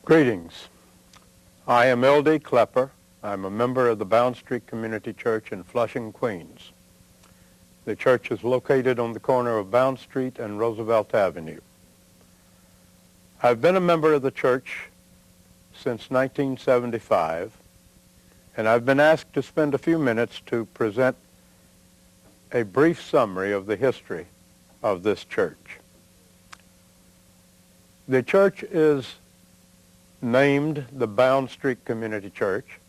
Greetings. I am L.D. Klepper. I'm a member of the Bowne Street Community Church in Flushing, Queens. The church is located on the corner of Bowne Street and Roosevelt Avenue. I've been a member of the church since 1975, and I've been asked to spend a few minutes to present a brief summary of the history of this church. The church is named the Bowne Street Community Church.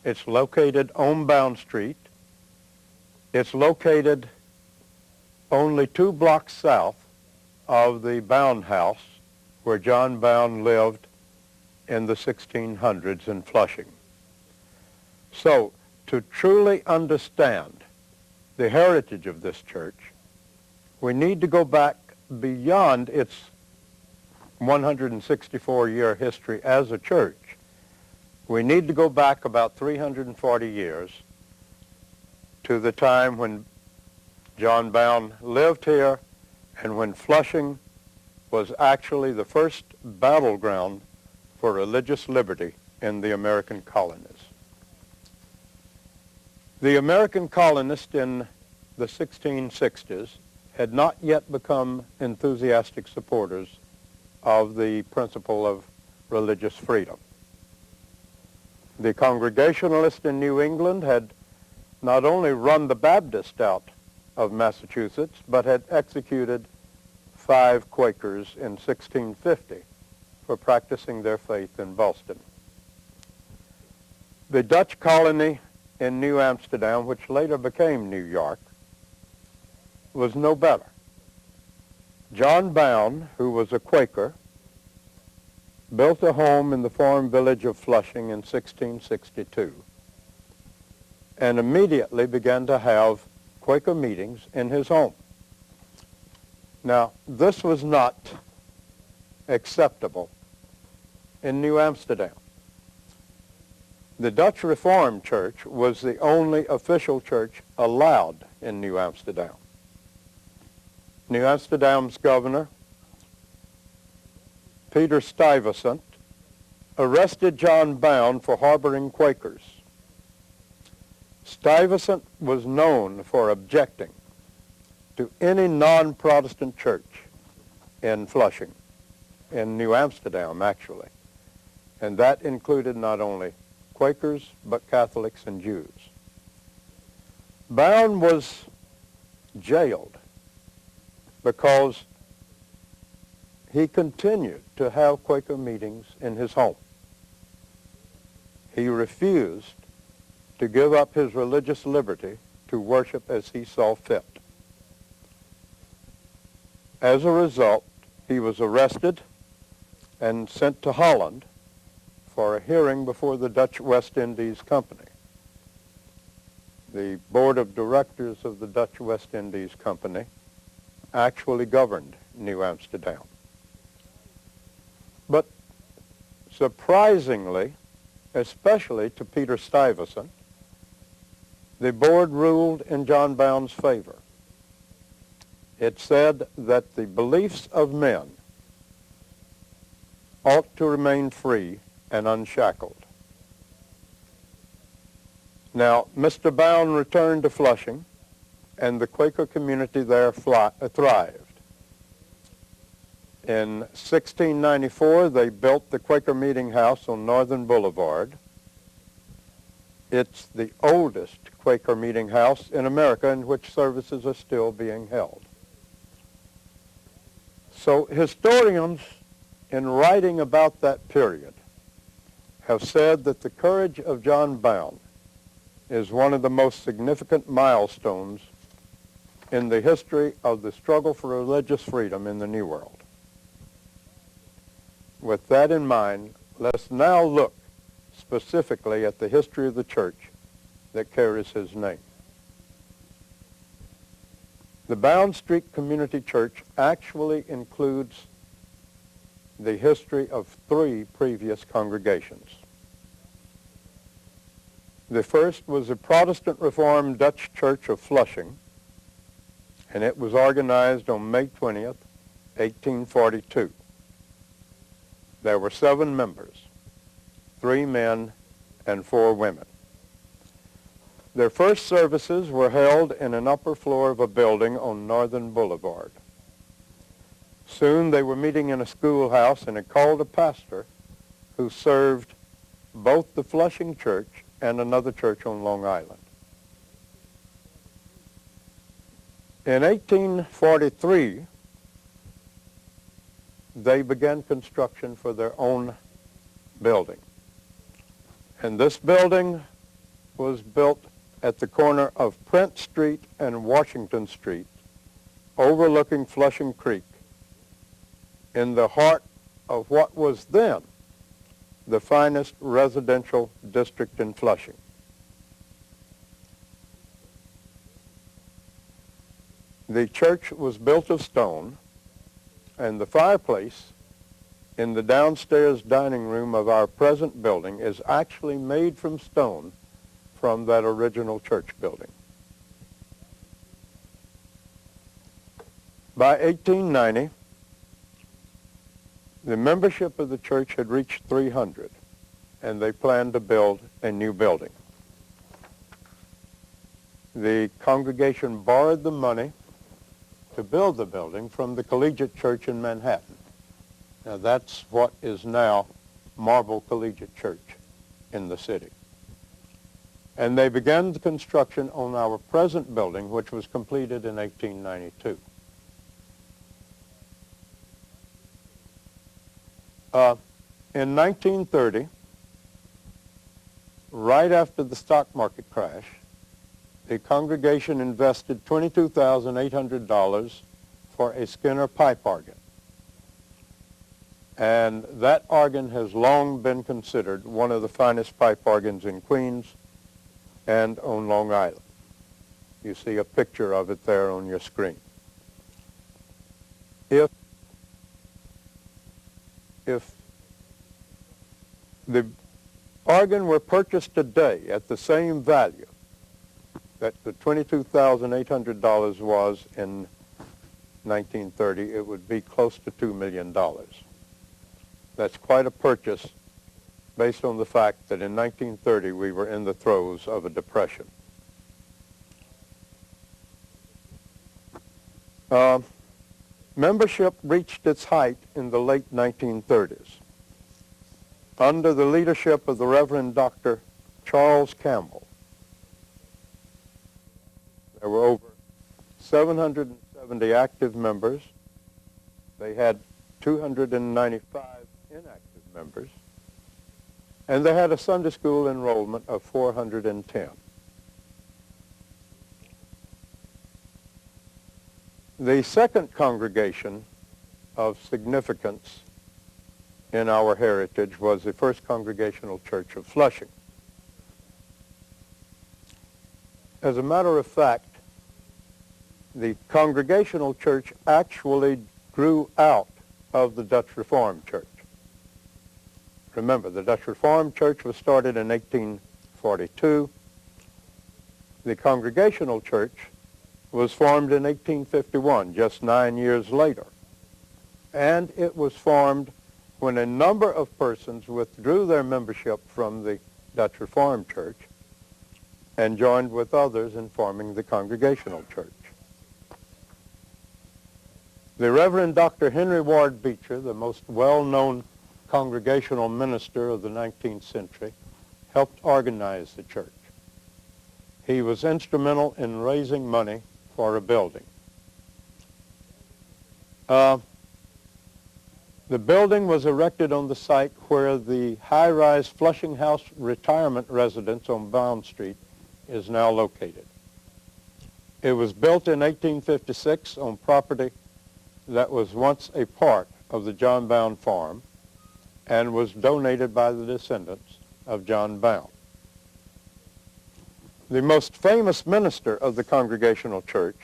It's located on Bowne Street. It's located only 2 blocks south of the Bowne house where John Bowne lived in the 1600s in Flushing. So, to truly understand the heritage of this church, we need to go back beyond its 164-year history as a church. We need to go back about 340 years to the time when John Bowne lived here and when Flushing was actually the first battleground for religious liberty in the American colonies. The American colonists in the 1660s had not yet become enthusiastic supporters of the principle of religious freedom. The Congregationalists in New England had not only run the Baptists out of Massachusetts, but had executed 5 Quakers in 1650 for practicing their faith in Boston. The Dutch colony in New Amsterdam, which later became New York, was no better. John Bowne, who was a Quaker, built a home in the farm village of Flushing in 1662 and immediately began to have Quaker meetings in his home. Now, this was not acceptable in New Amsterdam. The Dutch Reformed Church was the only official church allowed in New Amsterdam. New Amsterdam's governor, Peter Stuyvesant, arrested John Bowne for harboring Quakers. Stuyvesant was known for objecting to any non-Protestant church in Flushing, in New Amsterdam actually, and that included not only Quakers but Catholics and Jews. Bowne was jailed because he continued to have Quaker meetings in his home. He refused to give up his religious liberty to worship as he saw fit. As a result, he was arrested and sent to Holland for a hearing before the Dutch West Indies Company. The board of directors of the Dutch West Indies Company actually governed New Amsterdam. But surprisingly, especially to Peter Stuyvesant, the board ruled in John Bowne's favor. It said that the beliefs of men ought to remain free and unshackled. Now, Mr. Bowne returned to Flushing, and the Quaker community there thrived. In 1694, they built the Quaker Meeting House on Northern Boulevard. It's the oldest Quaker meeting house in America in which services are still being held. So historians, in writing about that period, have said that the courage of John Bowne is one of the most significant milestones in the history of the struggle for religious freedom in the New World. With that in mind, let's now look specifically at the history of the church that carries his name. The Bowne Street Community Church actually includes the history of 3 previous congregations. The first was the Protestant Reformed Dutch Church of Flushing, and it was organized on May 20th, 1842. There were 7 members, 3 men and 4 women. Their first services were held in an upper floor of a building on Northern Boulevard. Soon they were meeting in a schoolhouse, and it called a pastor who served both the Flushing Church and another church on Long Island. In 1843, they began construction for their own building. And this building was built at the corner of Prince Street and Washington Street, overlooking Flushing Creek, in the heart of what was then the finest residential district in Flushing. The church was built of stone, and the fireplace in the downstairs dining room of our present building is actually made from stone from that original church building. By 1890, the membership of the church had reached 300, and they planned to build a new building. The congregation borrowed the money to build the building from the Collegiate Church in Manhattan. Now that's what is now Marble Collegiate Church in the city. And they began the construction on our present building, which was completed in 1892. In 1930, right after the stock market crash, the congregation invested $22,800 for a Skinner pipe organ. And that organ has long been considered one of the finest pipe organs in Queens and on Long Island. You see a picture of it there on your screen. If the organ were purchased today at the same value that the $22,800 was in 1930, it would be close to $2 million. That's quite a purchase based on the fact that in 1930 we were in the throes of a depression. Membership reached its height in the late 1930s under the leadership of the Reverend Dr. Charles Campbell. There were over 770 active members. They had 295 inactive members, and they had a Sunday school enrollment of 410. The second congregation of significance in our heritage was the First Congregational Church of Flushing. As a matter of fact, the Congregational Church actually grew out of the Dutch Reformed Church. Remember, the Dutch Reformed Church was started in 1842. The Congregational Church was formed in 1851, just 9 years later. And it was formed when a number of persons withdrew their membership from the Dutch Reformed Church and joined with others in forming the Congregational Church. The Reverend Dr. Henry Ward Beecher, the most well-known congregational minister of the 19th century, helped organize the church. He was instrumental in raising money for a building. The building was erected on the site where the high-rise Flushing House retirement residence on Bowne Street is now located. It was built in 1856 on property that was once a part of the John Bowne farm and was donated by the descendants of John Bowne. The most famous minister of the Congregational Church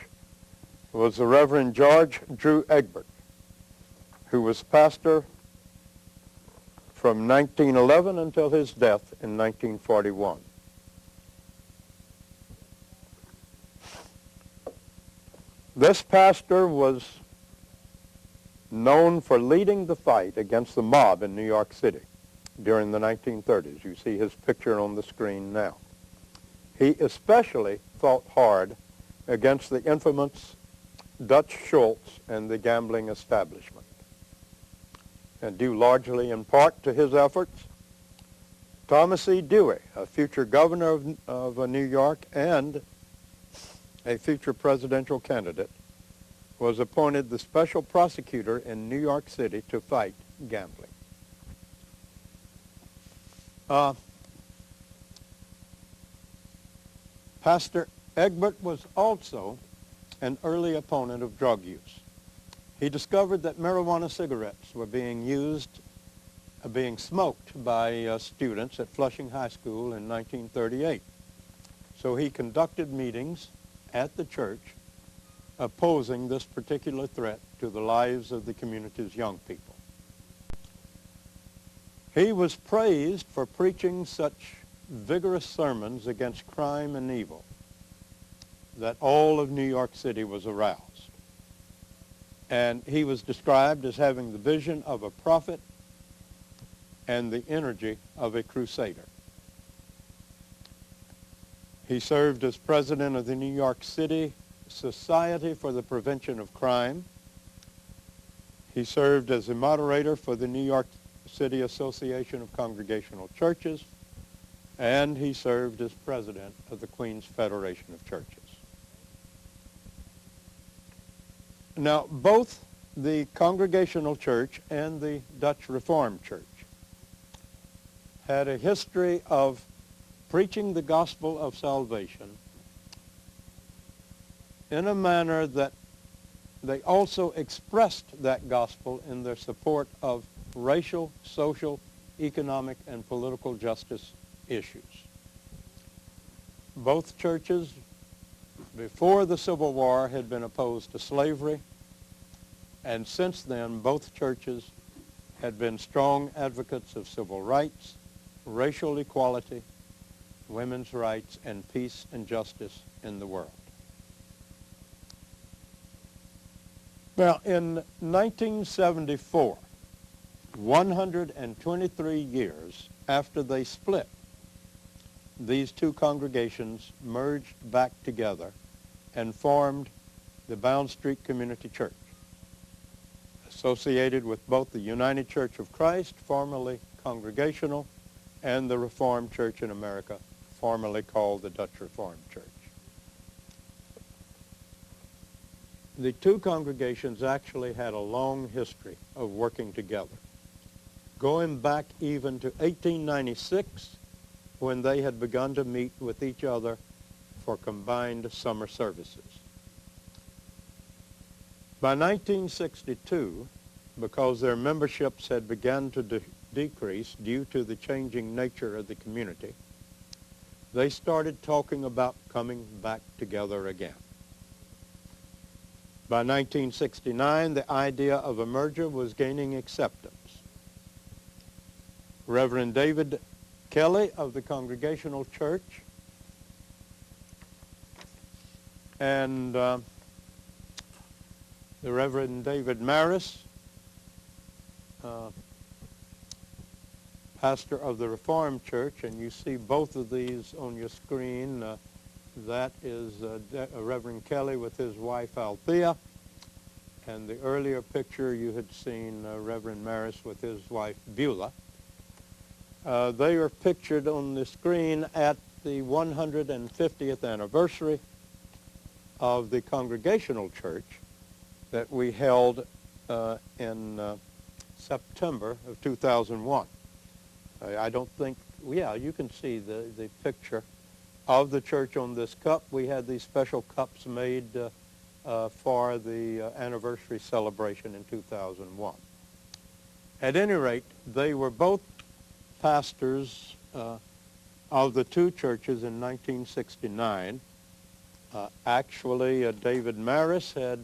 was the Reverend George Drew Egbert, who was pastor from 1911 until his death in 1941. This pastor was known for leading the fight against the mob in New York City during the 1930s. You see his picture on the screen now. He especially fought hard against the infamous Dutch Schultz and the gambling establishment. And due largely in part to his efforts, Thomas E. Dewey, a future governor of New York and a future presidential candidate, was appointed the special prosecutor in New York City to fight gambling. Pastor Egbert was also an early opponent of drug use. He discovered that marijuana cigarettes were being smoked by students at Flushing High School in 1938. So he conducted meetings at the church opposing this particular threat to the lives of the community's young people. He was praised for preaching such vigorous sermons against crime and evil that all of New York City was aroused. And he was described as having the vision of a prophet and the energy of a crusader. He served as president of the New York City Society for the Prevention of Crime. He served as a moderator for the New York City Association of Congregational Churches, and he served as president of the Queens Federation of Churches. Now, both the Congregational Church and the Dutch Reformed Church had a history of preaching the gospel of salvation in a manner that they also expressed that gospel in their support of racial, social, economic, and political justice issues. Both churches, before the Civil War, had been opposed to slavery, and since then, both churches had been strong advocates of civil rights, racial equality, women's rights, and peace and justice in the world. Now, in 1974, 123 years after they split, these two congregations merged back together and formed the Bowne Street Community Church, associated with both the United Church of Christ, formerly Congregational, and the Reformed Church in America, formerly called the Dutch Reformed Church. The two congregations actually had a long history of working together, going back even to 1896, when they had begun to meet with each other for combined summer services. By 1962, because their memberships had begun to decrease due to the changing nature of the community, they started talking about coming back together again. By 1969, the idea of a merger was gaining acceptance. Reverend David Kelly of the Congregational Church and the Reverend David Maris, pastor of the Reformed Church, and you see both of these on your screen. That is Reverend Kelly with his wife Althea, and the earlier picture you had seen Reverend Maris with his wife Beulah. They are pictured on the screen at the 150th anniversary of the Congregational Church that we held in September of 2001. I don't think, yeah, you can see the picture of the church on this cup. We had these special cups made for the anniversary celebration in 2001. At any rate, they were both pastors of the two churches in 1969. Actually, David Maris had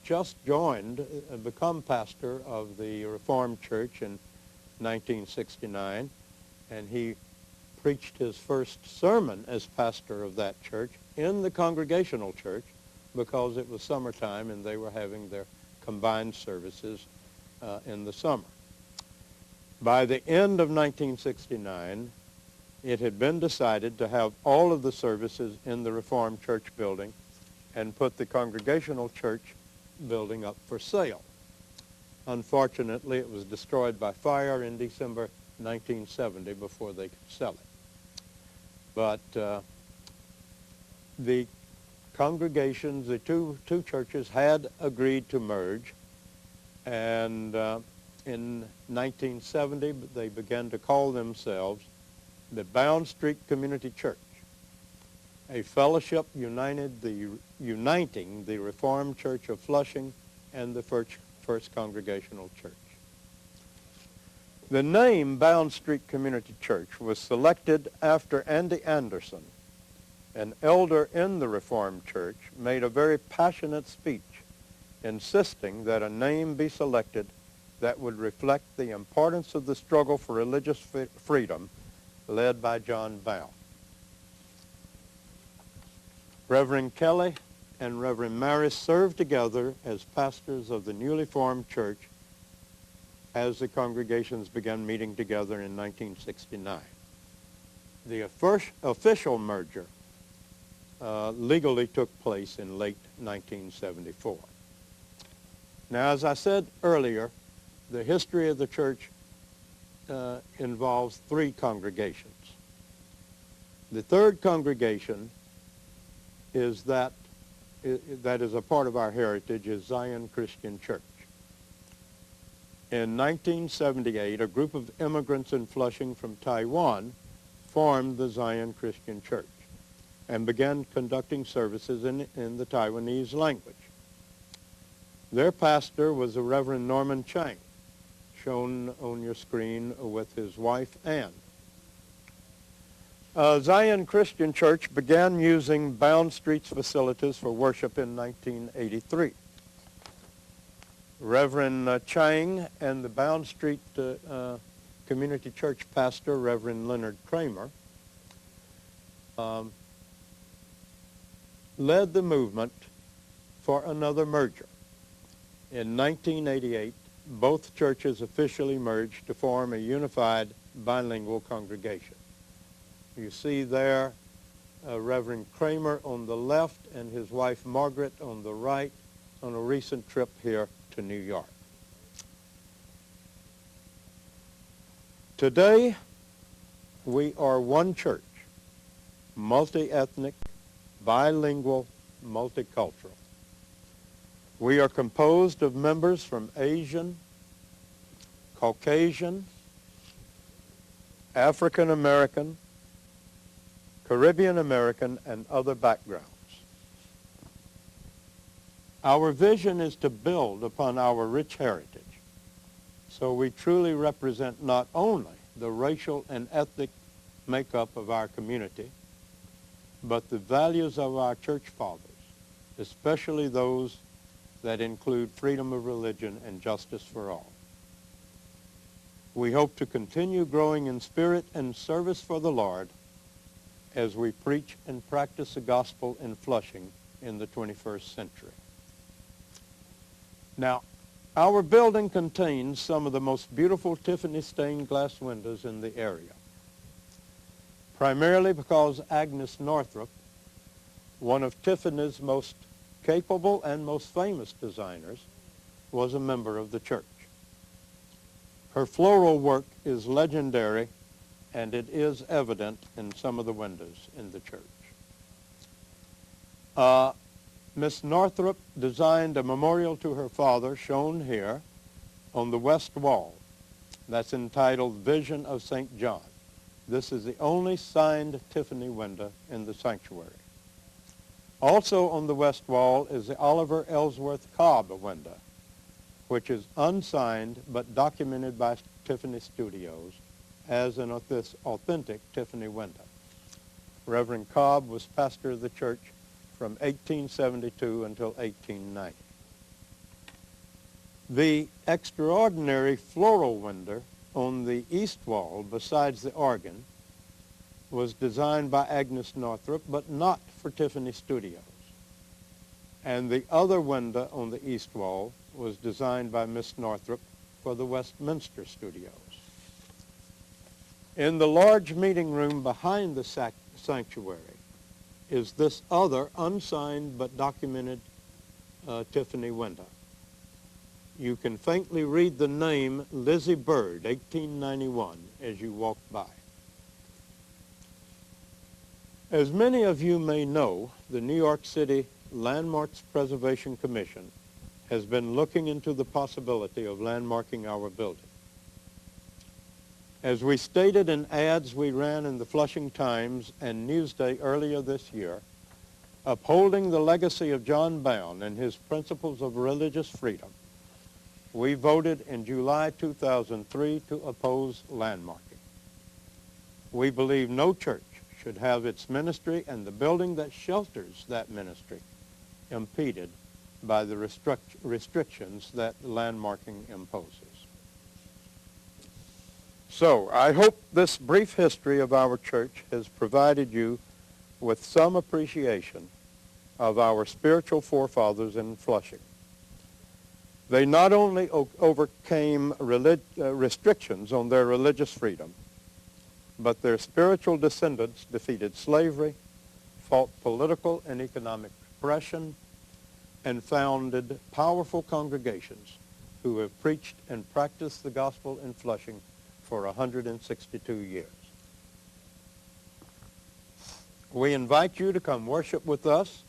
just joined, become pastor of the Reformed Church in 1969, and he preached his first sermon as pastor of that church in the Congregational Church because it was summertime and they were having their combined services in the summer. By the end of 1969, it had been decided to have all of the services in the Reformed Church building and put the Congregational Church building up for sale. Unfortunately, it was destroyed by fire in December 1970 before they could sell it. But the congregations, the two churches had agreed to merge, and in 1970 they began to call themselves the Bowne Street Community Church, a fellowship uniting the Reformed Church of Flushing and the First Congregational Church. The name Bowne Street Community Church was selected after Andy Anderson, an elder in the Reformed Church, made a very passionate speech insisting that a name be selected that would reflect the importance of the struggle for religious freedom led by John Bowne. Reverend Kelly and Reverend Maris served together as pastors of the newly formed church as the congregations began meeting together in 1969. The official merger legally took place in late 1974. Now, as I said earlier, the history of the church involves three congregations. The third congregation is that is a part of our heritage is Zion Christian Church. In 1978, a group of immigrants in Flushing from Taiwan formed the Zion Christian Church and began conducting services in the Taiwanese language. Their pastor was the Reverend Norman Chang, shown on your screen with his wife, Ann. Zion Christian Church began using Bowne Street's facilities for worship in 1983. Reverend Chang and the Bowne Street Community Church pastor, Reverend Leonard Kramer, led the movement for another merger. In 1988, both churches officially merged to form a unified bilingual congregation. You see there Reverend Kramer on the left and his wife Margaret on the right on a recent trip here to New York. Today, we are one church, multi-ethnic, bilingual, multicultural. We are composed of members from Asian, Caucasian, African American, Caribbean American, and other backgrounds. Our vision is to build upon our rich heritage, so we truly represent not only the racial and ethnic makeup of our community, but the values of our church fathers, especially those that include freedom of religion and justice for all. We hope to continue growing in spirit and service for the Lord as we preach and practice the gospel in Flushing in the 21st century. Now, our building contains some of the most beautiful Tiffany stained glass windows in the area, primarily because Agnes Northrop, one of Tiffany's most capable and most famous designers, was a member of the church. Her floral work is legendary, and it is evident in some of the windows in the church. Miss Northrop designed a memorial to her father, shown here, on the west wall. That's entitled Vision of St. John. This is the only signed Tiffany window in the sanctuary. Also on the west wall is the Oliver Ellsworth Cobb window, which is unsigned but documented by Tiffany Studios as an authentic Tiffany window. Reverend Cobb was pastor of the church from 1872 until 1890. The extraordinary floral window on the east wall besides the organ was designed by Agnes Northrop, but not for Tiffany Studios. And the other window on the east wall was designed by Miss Northrop for the Westminster Studios. In the large meeting room behind the sanctuary is this other unsigned but documented Tiffany window. You can faintly read the name Lizzie Bird, 1891, as you walk by. As many of you may know, the New York City Landmarks Preservation Commission has been looking into the possibility of landmarking our building. As we stated in ads we ran in the Flushing Times and Newsday earlier this year, upholding the legacy of John Bowne and his principles of religious freedom, we voted in July 2003 to oppose landmarking. We believe no church should have its ministry and the building that shelters that ministry impeded by the restrictions that landmarking imposes. So I hope this brief history of our church has provided you with some appreciation of our spiritual forefathers in Flushing. They not only overcame restrictions on their religious freedom, but their spiritual descendants defeated slavery, fought political and economic oppression, and founded powerful congregations who have preached and practiced the gospel in Flushing for 162 years. We invite you to come worship with us.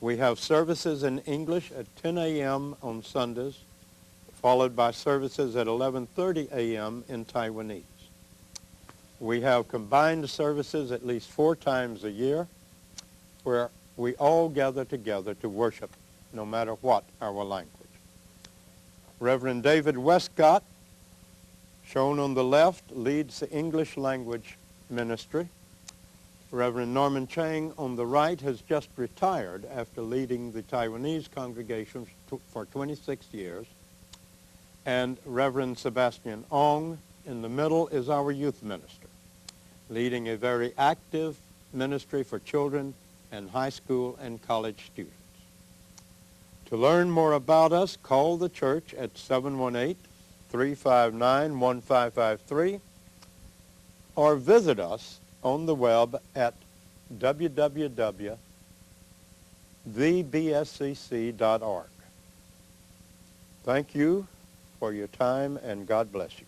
We have services in English at 10 a.m. on Sundays, followed by services at 11:30 a.m. in Taiwanese. We have combined services at least 4 times a year where we all gather together to worship, no matter what our language. Reverend David Westcott, shown on the left, leads the English language ministry. Reverend Norman Chang on the right has just retired after leading the Taiwanese congregation for 26 years. And Reverend Sebastian Ong in the middle is our youth minister, leading a very active ministry for children and high school and college students. To learn more about us, call the church at 718-359-1553 or visit us on the web at www.thebscc.org. Thank you for your time, and God bless you.